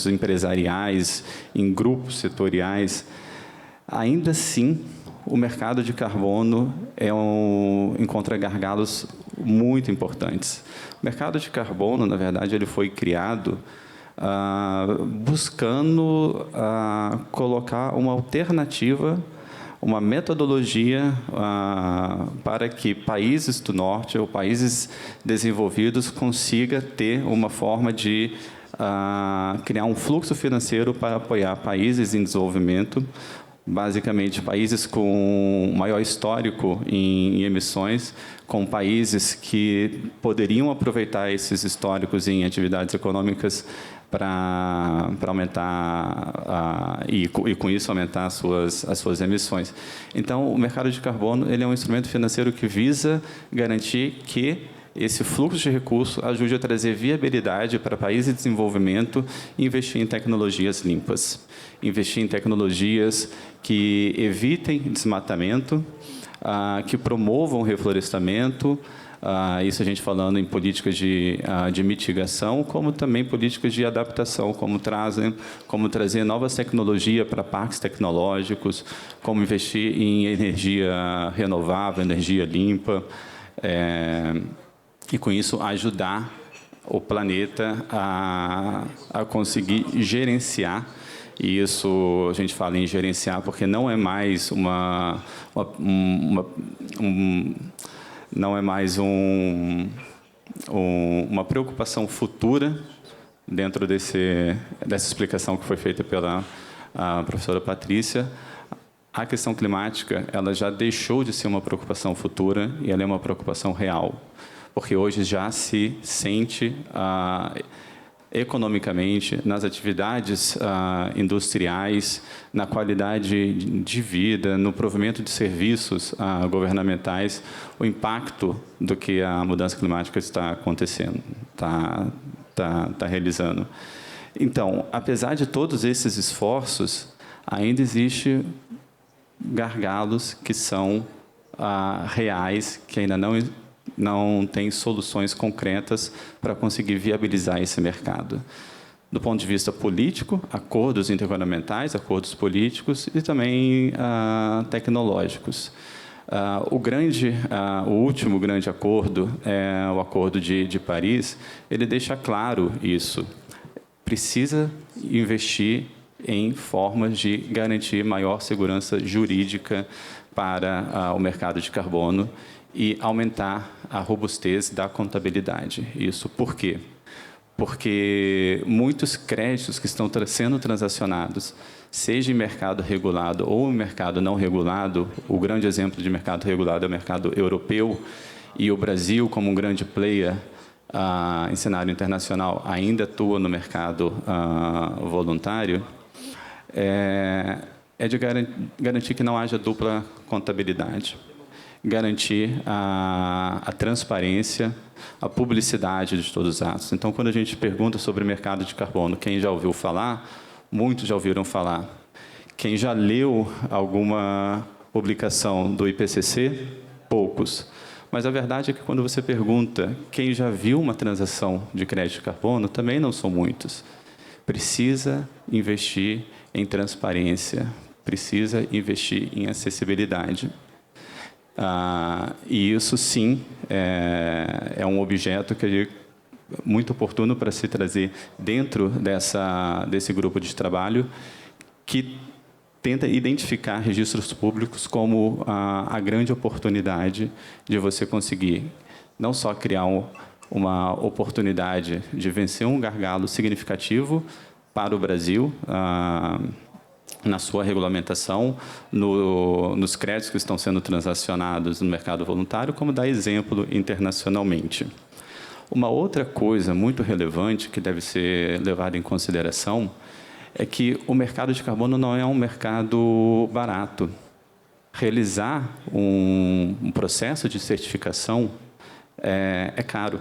empresariais, em grupos setoriais, ainda assim, o mercado de carbono encontra gargalos muito importantes. O mercado de carbono, na verdade, ele foi criado buscando colocar uma alternativa, uma metodologia para que países do norte ou países desenvolvidos consigam ter uma forma de criar um fluxo financeiro para apoiar países em desenvolvimento, basicamente países com maior histórico em emissões, com países que poderiam aproveitar esses históricos em atividades econômicas para aumentar e com isso aumentar as suas emissões. Então, o mercado de carbono ele é um instrumento financeiro que visa garantir que esse fluxo de recursos ajude a trazer viabilidade para países em desenvolvimento e investir em tecnologias limpas, investir em tecnologias que evitem desmatamento, que promovam o reflorestamento, isso a gente falando em políticas de mitigação, como também políticas de adaptação, como trazer novas tecnologias para parques tecnológicos, como investir em energia renovável, energia limpa, e com isso ajudar o planeta a conseguir gerenciar. E isso a gente fala em gerenciar porque não é mais uma preocupação futura dentro dessa explicação que foi feita pela professora Patrícia. A questão climática ela já deixou de ser uma preocupação futura e ela é uma preocupação real, porque hoje já se sente economicamente, nas atividades industriais, na qualidade de vida, no provimento de serviços governamentais, o impacto do que a mudança climática está acontecendo, está realizando. Então, apesar de todos esses esforços, ainda existe gargalos que são reais, que ainda não tem soluções concretas para conseguir viabilizar esse mercado. Do ponto de vista político, acordos intergovernamentais, acordos políticos e também tecnológicos. O último grande acordo, o Acordo de Paris, ele deixa claro isso. Precisa investir em formas de garantir maior segurança jurídica para o mercado de carbono e aumentar a robustez da contabilidade. Isso por quê? Porque muitos créditos que estão sendo transacionados, seja em mercado regulado ou em mercado não regulado, o grande exemplo de mercado regulado é o mercado europeu, e o Brasil, como um grande player em cenário internacional, ainda atua no mercado voluntário, é de garantir que não haja dupla contabilidade, garantir a transparência, a publicidade de todos os atos. Então, quando a gente pergunta sobre o mercado de carbono, quem já ouviu falar? Muitos já ouviram falar. Quem já leu alguma publicação do IPCC? Poucos. Mas a verdade é que quando você pergunta quem já viu uma transação de crédito de carbono, também não são muitos. Precisa investir em transparência, precisa investir em acessibilidade. E isso, sim, é um objeto que é muito oportuno para se trazer dentro desse grupo de trabalho que tenta identificar registros públicos como a grande oportunidade de você conseguir não só criar uma oportunidade de vencer um gargalo significativo para o Brasil, na sua regulamentação, nos créditos que estão sendo transacionados no mercado voluntário, como dar exemplo internacionalmente. Uma outra coisa muito relevante que deve ser levada em consideração é que o mercado de carbono não é um mercado barato. Realizar um processo de certificação é caro.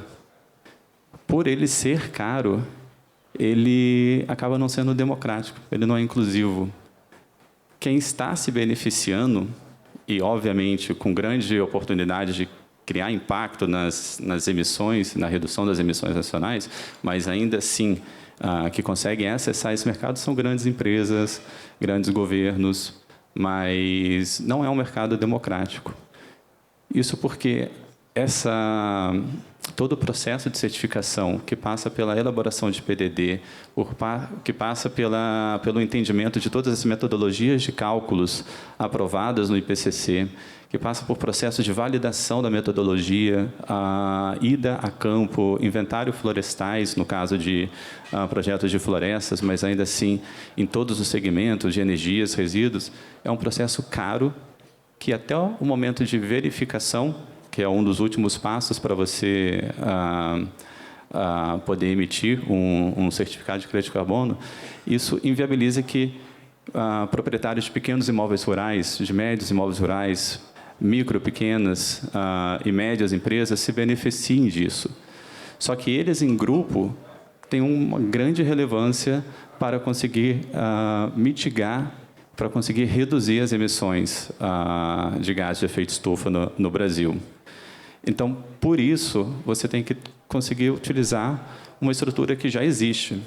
por ele ser caro, ele acaba não sendo democrático, ele não é inclusivo. Quem está se beneficiando, e obviamente com grande oportunidade de criar impacto nas emissões, na redução das emissões nacionais, mas ainda assim que conseguem acessar esse mercado são grandes empresas, grandes governos, mas não é um mercado democrático. Isso porque todo o processo de certificação que passa pela elaboração de PDD, que passa pelo entendimento de todas as metodologias de cálculos aprovadas no IPCC, que passa por processo de validação da metodologia, a ida a campo, inventário florestais, no caso de projetos de florestas, mas ainda assim em todos os segmentos de energias, resíduos, é um processo caro que até o momento de verificação, que é um dos últimos passos para você poder emitir um certificado de crédito de carbono, isso inviabiliza que proprietários de pequenos imóveis rurais, de médios imóveis rurais, micro, pequenas e médias empresas se beneficiem disso. Só que eles, em grupo, têm uma grande relevância para conseguir mitigar, para conseguir reduzir as emissões de gases de efeito estufa no Brasil. Então, por isso, você tem que conseguir utilizar uma estrutura que já existe,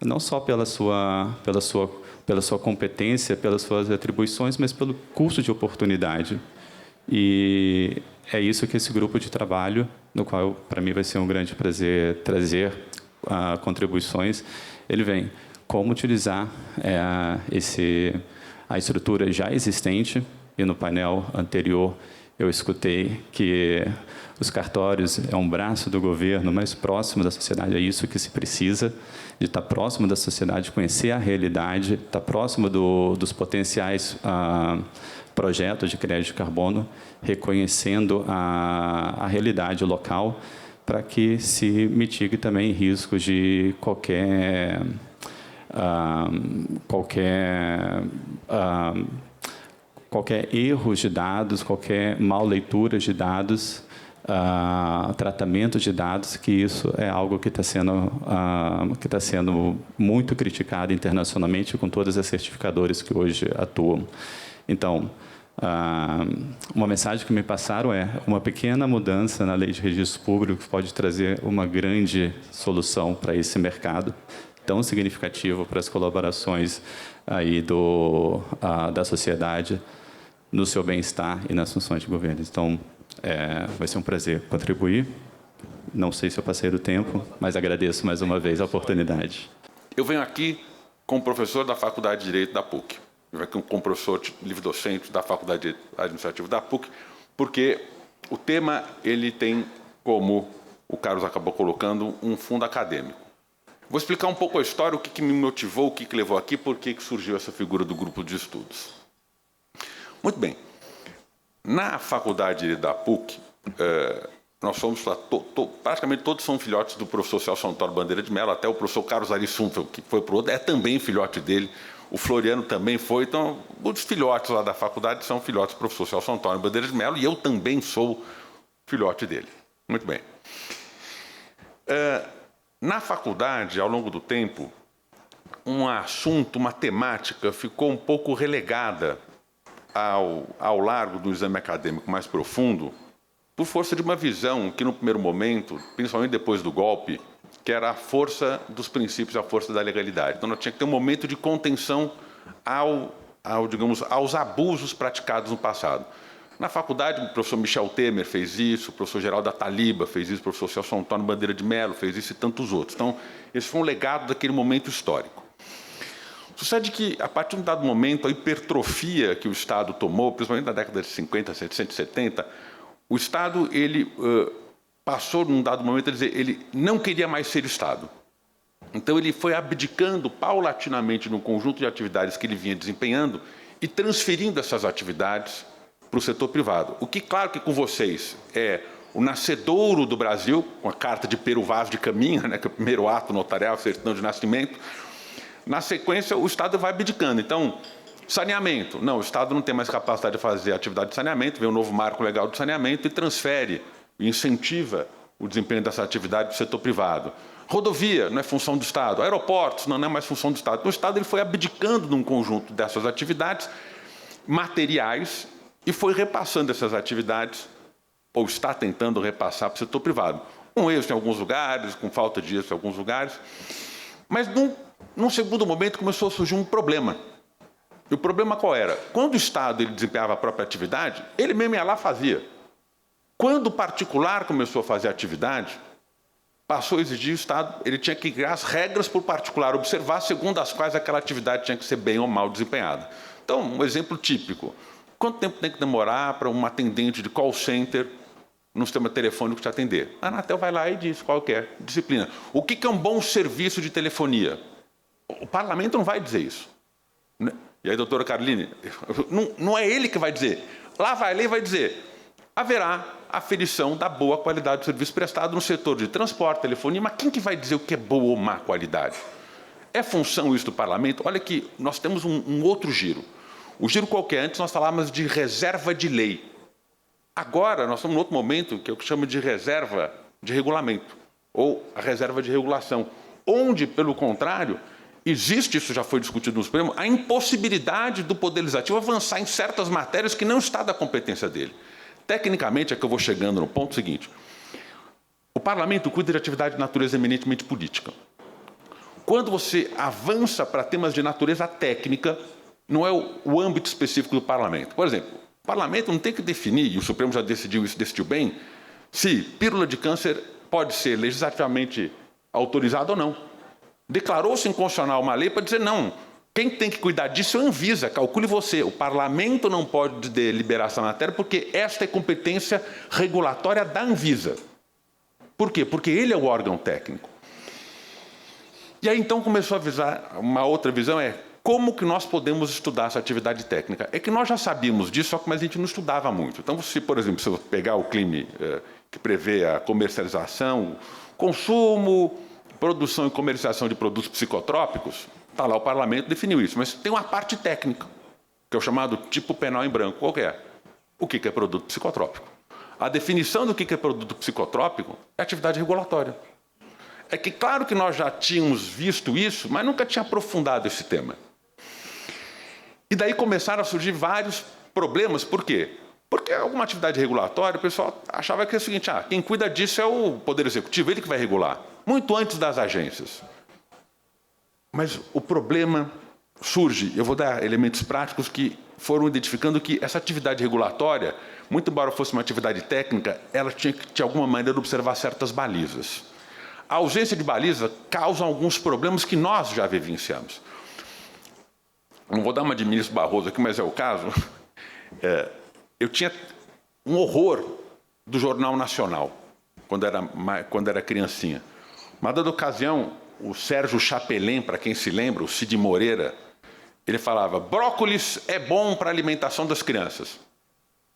não só pela sua competência, pelas suas atribuições, mas pelo custo de oportunidade. E é isso que esse grupo de trabalho, no qual, para mim, vai ser um grande prazer trazer contribuições, ele vem como utilizar a estrutura já existente, e no painel anterior eu escutei que os cartórios é um braço do governo mais próximo da sociedade, é isso que se precisa, de estar próximo da sociedade, conhecer a realidade, estar próximo dos potenciais projetos de crédito de carbono, reconhecendo a realidade local, para que se mitigue também riscos de qualquer erro de dados, qualquer mal leitura de dados, tratamento de dados, que isso é algo que está sendo muito criticado internacionalmente com todas as certificadoras que hoje atuam. Então, uma mensagem que me passaram é uma pequena mudança na lei de registro público pode trazer uma grande solução para esse mercado tão significativo para as colaborações aí da sociedade no seu bem-estar e nas funções de governo. Então, vai ser um prazer contribuir. Não sei se eu passei do tempo, mas agradeço mais uma vez a oportunidade. Eu venho aqui como professor da Faculdade de Direito da PUC. Eu venho aqui como professor livre-docente da Faculdade de Direito Administrativo da PUC, porque o tema ele tem, como o Carlos acabou colocando, um fundo acadêmico. Vou explicar um pouco a história, o que me motivou, o que levou aqui, por que surgiu essa figura do grupo de estudos. Muito bem. Na Faculdade de Direito da PUC, nós somos, praticamente todos são filhotes do professor Celso Antônio Bandeira de Mello, até o professor Carlos Ari Sunfel, que foi para o outro, é também filhote dele, o Floriano também foi, então, os filhotes lá da faculdade são filhotes do professor Celso Antônio Bandeira de Mello, e eu também sou filhote dele. Muito bem. Na faculdade, ao longo do tempo, um assunto, uma temática ficou um pouco relegada ao largo do exame acadêmico mais profundo, por força de uma visão que, no primeiro momento, principalmente depois do golpe, que era a força dos princípios, a força da legalidade. Então, nós tínhamos que ter um momento de contenção aos abusos praticados no passado. Na faculdade, o professor Michel Temer fez isso, o professor Geraldo Ataliba fez isso, o professor Celso Antônio Bandeira de Mello fez isso e tantos outros. Então, esse foi um legado daquele momento histórico. Sucede que, a partir de um dado momento, a hipertrofia que o Estado tomou, principalmente na década de 50, 70, o Estado passou, num dado momento, a dizer ele não queria mais ser Estado. Então, ele foi abdicando paulatinamente no conjunto de atividades que ele vinha desempenhando e transferindo essas atividades para o setor privado. O que, claro que com vocês é o nascedouro do Brasil, com a carta de Pero Vaz de Caminha, né, que é o primeiro ato notarial, certidão de nascimento. Na sequência, o Estado vai abdicando. Então, saneamento. Não, o Estado não tem mais capacidade de fazer atividade de saneamento, vem o novo marco legal de saneamento e transfere, incentiva o desempenho dessa atividade do setor privado. Rodovia não é função do Estado, aeroportos não é mais função do Estado. Então, o Estado ele foi abdicando de um conjunto dessas atividades materiais e foi repassando essas atividades, ou está tentando repassar para o setor privado. Com êxito em alguns lugares, com falta de êxito em alguns lugares. Mas, num segundo momento, começou a surgir um problema. E o problema qual era? Quando o Estado ele desempenhava a própria atividade, ele mesmo ia lá e fazia. Quando o particular começou a fazer atividade, passou a exigir o Estado, ele tinha que criar as regras para o particular observar, segundo as quais aquela atividade tinha que ser bem ou mal desempenhada. Então, um exemplo típico. Quanto tempo tem que demorar para um atendente de call center no sistema telefônico te atender? A Anatel vai lá e diz qual que é disciplina. O que é um bom serviço de telefonia? O parlamento não vai dizer isso. E aí, doutora Carline, não é ele que vai dizer. Lá vai a lei e vai dizer, haverá aferição da boa qualidade do serviço prestado no setor de transporte, telefonia, mas quem que vai dizer o que é boa ou má qualidade? É função isso do parlamento? Olha que nós temos um outro giro. O giro qualquer, antes nós falávamos de reserva de lei. Agora, nós estamos em outro momento, que eu chamo de reserva de regulamento, ou a reserva de regulação, onde, pelo contrário, existe, isso já foi discutido no Supremo, a impossibilidade do Poder Legislativo avançar em certas matérias que não está da competência dele. Tecnicamente, é que eu vou chegando no ponto seguinte. O parlamento cuida de atividade de natureza eminentemente política. Quando você avança para temas de natureza técnica, não é o âmbito específico do parlamento. Por exemplo, o parlamento não tem que definir, e o Supremo já decidiu isso, decidiu bem, se pílula de câncer pode ser legislativamente autorizada ou não. Declarou-se inconstitucional uma lei para dizer não. Quem tem que cuidar disso é a Anvisa, calcule você. O parlamento não pode deliberar essa matéria porque esta é competência regulatória da Anvisa. Por quê? Porque ele é o órgão técnico. E aí, então, começou a avisar, uma outra visão é como que nós podemos estudar essa atividade técnica. É que nós já sabíamos disso, só que a gente não estudava muito. Então, se, por exemplo, se eu pegar o CLIME, que prevê a comercialização, consumo, produção e comercialização de produtos psicotrópicos, está lá, o parlamento definiu isso, mas tem uma parte técnica, que é o chamado tipo penal em branco. Qual que é? O que é produto psicotrópico? A definição do que é produto psicotrópico é atividade regulatória. É que, claro que nós já tínhamos visto isso, mas nunca tinha aprofundado esse tema. E daí começaram a surgir vários problemas. Por quê? Porque alguma atividade regulatória, o pessoal achava que é o seguinte, quem cuida disso é o Poder Executivo, ele que vai regular, muito antes das agências. Mas o problema surge, eu vou dar elementos práticos que foram identificando que essa atividade regulatória, muito embora fosse uma atividade técnica, ela tinha que, de alguma maneira, observar certas balizas. A ausência de baliza causa alguns problemas que nós já vivenciamos. Não vou dar uma de ministro Barroso aqui, mas é o caso. Eu tinha um horror do Jornal Nacional, quando era criancinha. Uma dada ocasião, o Sérgio Chapelin, para quem se lembra, o Cid Moreira, ele falava, brócolis é bom para a alimentação das crianças.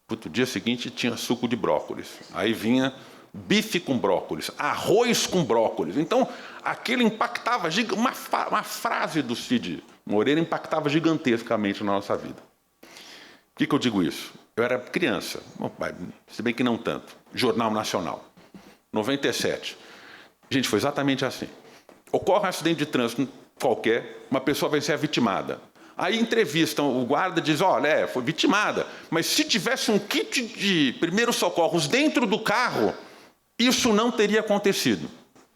No dia seguinte tinha suco de brócolis. Aí vinha bife com brócolis, arroz com brócolis. Então, aquilo impactava, uma frase do Cid Moreira impactava gigantescamente na nossa vida. Por que eu digo isso? Eu era criança, se bem que não tanto. Jornal Nacional, 97. Gente, foi exatamente assim. Ocorre um acidente de trânsito qualquer, uma pessoa vai ser vitimada. Aí entrevistam, o guarda diz, olha, foi vitimada, mas se tivesse um kit de primeiros socorros dentro do carro, isso não teria acontecido.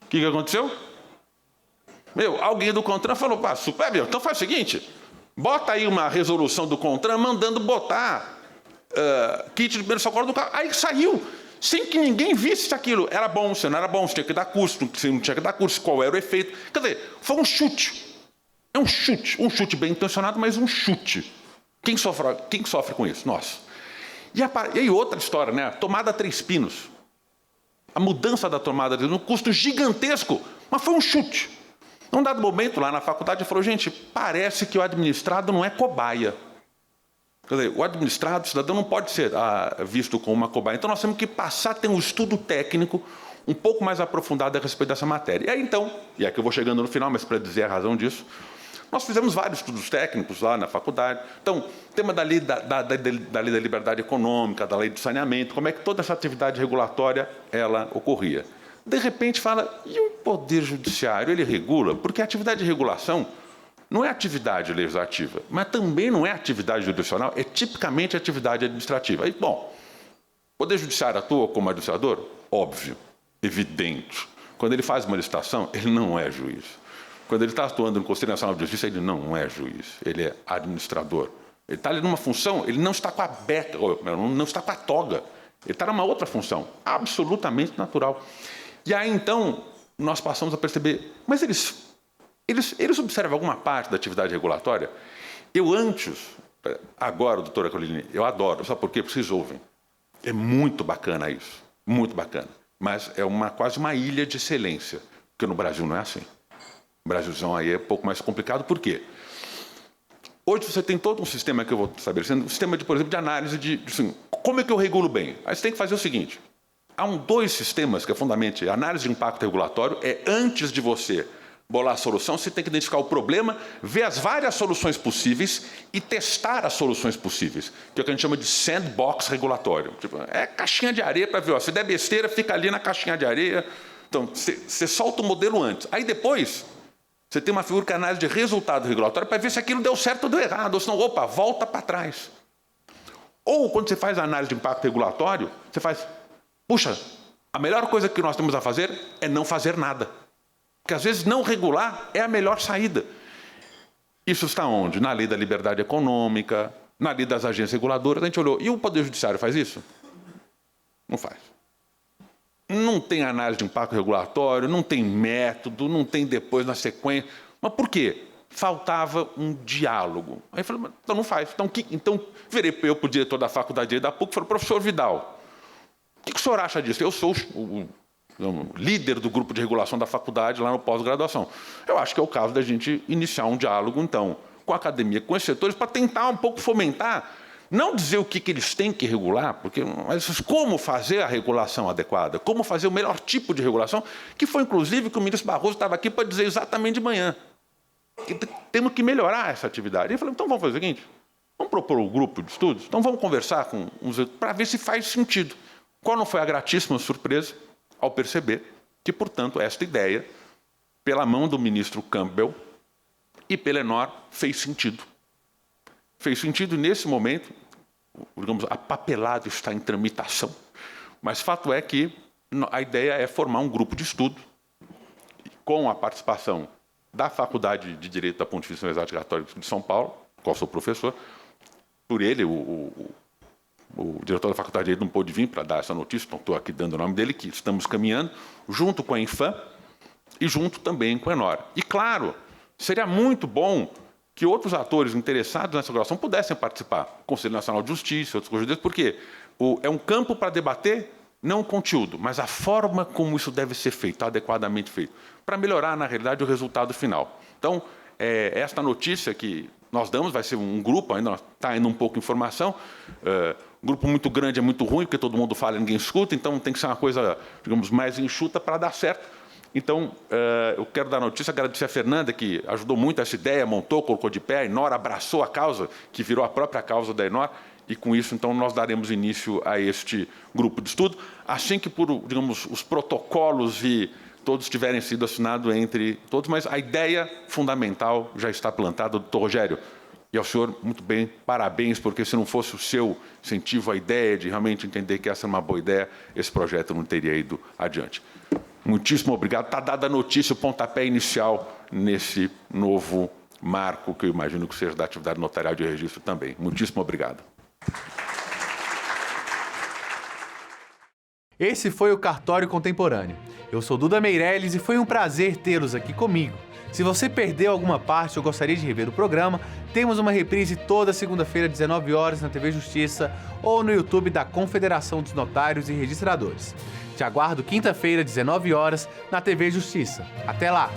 O que aconteceu? Alguém do CONTRAN falou, super, então faz o seguinte, bota aí uma resolução do CONTRAN mandando botar kit de primeiro socorro do carro. Aí saiu, sem que ninguém visse se aquilo era bom, se não era bom, se tinha que dar custo, se não tinha que dar custo, qual era o efeito. Quer dizer, foi um chute. É um chute bem intencionado, mas um chute. Quem sofre com isso? Nós. E aí outra história, né? Tomada Três Pinos. A mudança da tomada um custo gigantesco, mas foi um chute. Num dado momento, lá na faculdade, ele falou, gente, parece que o administrado não é cobaia. Quer dizer, o administrado, o cidadão, não pode ser visto como uma cobaia. Então, nós temos que passar a ter um estudo técnico um pouco mais aprofundado a respeito dessa matéria. E aí, então, e aqui eu vou chegando no final, mas para dizer a razão disso, nós fizemos vários estudos técnicos lá na faculdade. Então, tema da lei da liberdade econômica, da lei do saneamento, como é que toda essa atividade regulatória ela ocorria. De repente fala, e o Poder Judiciário, ele regula? Porque a atividade de regulação não é atividade legislativa, mas também não é atividade jurisdicional, é tipicamente atividade administrativa. Aí, bom, o Poder Judiciário atua como administrador? Óbvio, evidente. Quando ele faz uma licitação, ele não é juiz. Quando ele está atuando no Conselho Nacional de Justiça, ele não é juiz, ele é administrador. Ele está ali numa função, ele não está com a beca, não está com a toga. Ele está numa outra função, absolutamente natural. E aí, então, nós passamos a perceber, mas eles observam alguma parte da atividade regulatória? Agora, doutora Coline, eu adoro, sabe por quê? Porque vocês ouvem. É muito bacana isso, muito bacana. Mas é quase uma ilha de excelência, porque no Brasil não é assim. O Brasilzão aí é um pouco mais complicado, por quê? Hoje você tem todo um sistema que eu vou estabelecendo, um sistema, por exemplo, de análise de assim, como é que eu regulo bem? Aí você tem que fazer o seguinte, há dois sistemas que é fundamentalmente, a análise de impacto regulatório é antes de você bolar a solução, você tem que identificar o problema, ver as várias soluções possíveis e testar as soluções possíveis, que é o que a gente chama de sandbox regulatório. Tipo, é caixinha de areia para ver, ó, se der besteira, fica ali na caixinha de areia. Então, você solta o modelo antes. Aí depois, você tem uma figura que é análise de resultado regulatório para ver se aquilo deu certo ou deu errado, ou senão, opa, volta para trás. Ou, quando você faz a análise de impacto regulatório, você faz, puxa, a melhor coisa que nós temos a fazer é não fazer nada. Porque, às vezes, não regular é a melhor saída. Isso está onde? Na lei da liberdade econômica, na lei das agências reguladoras. A gente olhou, e o Poder Judiciário faz isso? Não faz. Não tem análise de impacto regulatório, não tem método, não tem depois na sequência. Mas por quê? Faltava um diálogo. Aí eu falei, então não faz. Então virei eu para o diretor da faculdade de Direito da PUC e falei, professor Vidal, o que o senhor acha disso? Eu sou o líder do grupo de regulação da faculdade lá no pós-graduação. Eu acho que é o caso da gente iniciar um diálogo, então, com a academia, com os setores, para tentar um pouco fomentar, não dizer o que eles têm que regular, mas como fazer a regulação adequada, como fazer o melhor tipo de regulação, que foi, inclusive, que o ministro Barroso estava aqui para dizer exatamente de manhã. Que temos que melhorar essa atividade. E eu falei, então vamos fazer o seguinte, vamos propor um grupo de estudos, então vamos conversar com uns para ver se faz sentido. Qual não foi a gratíssima surpresa ao perceber que, portanto, esta ideia, pela mão do ministro Campbell e pela Enor, fez sentido. Fez sentido nesse momento, digamos, a papelada está em tramitação, mas fato é que a ideia é formar um grupo de estudo com a participação da Faculdade de Direito da Pontifícia Universidade Católica de São Paulo, qual sou professor, por ele, o diretor da Faculdade de Direito não pôde vir para dar essa notícia, então estou aqui dando o nome dele, que estamos caminhando, junto com a Infam e junto também com a Enor. E, claro, seria muito bom que outros atores interessados nessa regulação pudessem participar. O Conselho Nacional de Justiça, outros conselheiros, porque é um campo para debater, não o conteúdo, mas a forma como isso deve ser feito, adequadamente feito, para melhorar, na realidade, o resultado final. Então, esta notícia que nós damos vai ser um grupo, ainda está indo um pouco de informação, um grupo muito grande é muito ruim, porque todo mundo fala e ninguém escuta, então tem que ser uma coisa, digamos, mais enxuta para dar certo. Então, eu quero dar notícia, agradecer a Fernanda, que ajudou muito essa ideia, montou, colocou de pé, a Enor abraçou a causa, que virou a própria causa da Enor, e com isso, então, nós daremos início a este grupo de estudo, assim que, digamos, os protocolos e todos tiverem sido assinados entre todos, mas a ideia fundamental já está plantada, doutor Rogério. E ao senhor, muito bem, parabéns, porque se não fosse o seu incentivo, a ideia de realmente entender que essa é uma boa ideia, esse projeto não teria ido adiante. Muitíssimo obrigado. Está dada a notícia, o pontapé inicial nesse novo marco, que eu imagino que seja da atividade notarial de registro também. Muitíssimo obrigado. Esse foi o Cartório Contemporâneo. Eu sou Duda Meirelles e foi um prazer tê-los aqui comigo. Se você perdeu alguma parte ou gostaria de rever o programa, temos uma reprise toda segunda-feira, 19 horas, na TV Justiça ou no YouTube da Confederação dos Notários e Registradores. Te aguardo quinta-feira, 19 horas, na TV Justiça. Até lá!